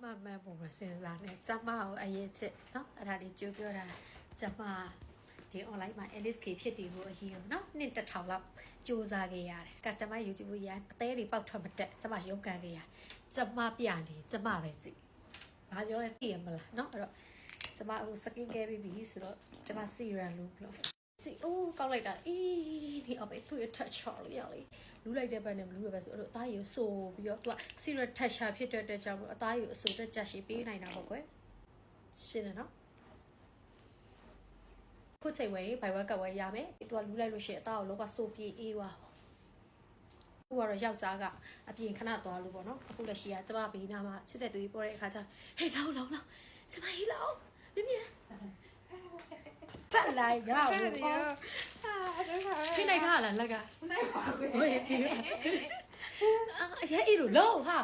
မှမှန်ပုံမစင်စားနဲ့ကျမကိုအရေးချစ်နော်အဲ့ဒါလေးကြိုးပြောတာကျမဒီ online မှာ LSK ဖြစ်တည်ဖို့အရေးရောနော်နှစ်တစ်ထောင်လောက်စူးစမ်းခဲ့ရတယ် customer YouTube ရအသေးတွေပေါက်ထွက်မတက်ကျမရုန်းကန်ခဲ့ရကျမပြနေကျမပဲကြည့်ဘာပြောလဲသိရမလားနော်အဲ့တော့ကျမဟို skin care ပြီးပြီဆိုတော့ကျမ serum လို့ကြည့်အိုးကောက်လိုက်တာအေးဒီအမေသူ့ရဲ့ touch ချော်လေးရလေလူလိုက်တဲ့ဘက်နဲ့မလူရပဲဆိုအဲ့တော့အသားကြီးဆိုပြီးတော့သူက serum texture ဖြစ်တဲ့ကြောင့်အသားကြီးအဆိုတက်ကြရှိပေးနိုင်တာပေါ့ကွယ်ရှင်းတယ်နော်ခုချိန်ဝဲဘိုင်ဝက်ကဝဲရမယ်သူကလူလိုက်လို့ရှိရင်အသားကိုလောကဆိုပြေးအေးွားခုကတော့ယောက်ျားကအပြင်ခဏသွားလို့ပေါ့နော်အခုလက်ရှိကကျမဘေးနားမှာချစ်တဲ့သူကြီးပေါ်တဲ့အခါကျဟေးလောင်းကျမဟေးလောင်းမြင်ပတ်လိုက်ရအောင်ဖိနိုင်ခါလားလက်ကနိုင်ပါဘူးဟိုအရေးလို့လောဟာ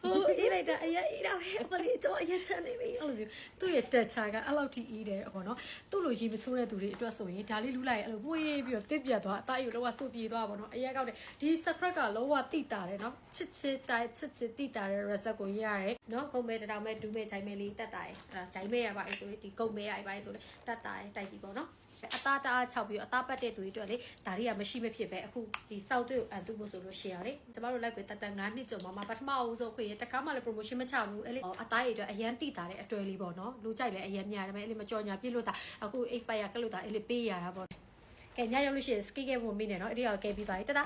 ဟိုအေးလိုက်တာအရေးအေးတော့ဟဲ့ဘာလို့ကျွန်တော်အရေးချနေပြီအဲ့လိုမျိုးသူ့ရဲ့တက်ချာကအဲ့လောက်ထိအေးတယ်ပေါ့နော်သူ့လိုရေမချိုးတဲ့သူတွေအတွက်ဆိုရင်ဒါလေးလူလိုက်အဲ့လိုပွေးပြီးတော့တစ်ပြတ်သွားအသားယူလောကစုပ်ပြေးသွားပါတော့အရေးကောက်တယ်ဒီ secret ကလောကတိတာတယ်နော်ချစ်တိုင်းချစ်တိတာတဲ့ result ကိုရတယ်နော်ကုန်းမဲတောင်မဲဒူးမဲဂျိုင်းမဲလေးတက်တာရယ်အဲ့ဒါဂျိုင်းမဲရပါဆိုရင်ဒီကုန်းမဲရပါဆိုလေတက်တာရယ်တိုက်ကြည့်ပေါ့နော်အသားတအား6ပြီးအသားပတ်တဲ့သူတွေအတွက်လေဒါတွေကမရှိမဖြစ်ပဲအခုဒီစောက်တွေအန်တူဖို့ဆိုလို့ရှိရလေကျမတို့လိုက်ပြီးတက်9နှစ်ကျော်မှာပထမအောင်ဆုံးခွေရတကားမှလည်း promotion မချဘူးအဲ့လေအသားရည်အတွက်အရန်တိတာတဲ့အတွေ့လေးပေါ့နော်လူကြိုက်လည်းအရန်များတယ်ပဲအဲ့လေမကြော်ညာပြည့်လို့တာအခု expire ကလို့တာအဲ့လေပေးရတာပေါ့ကဲညရောက်လို့ရှိရင် ski ကဲဖို့မိနေနော်အဲ့ဒီကဲပြီးသွားပြီတတာ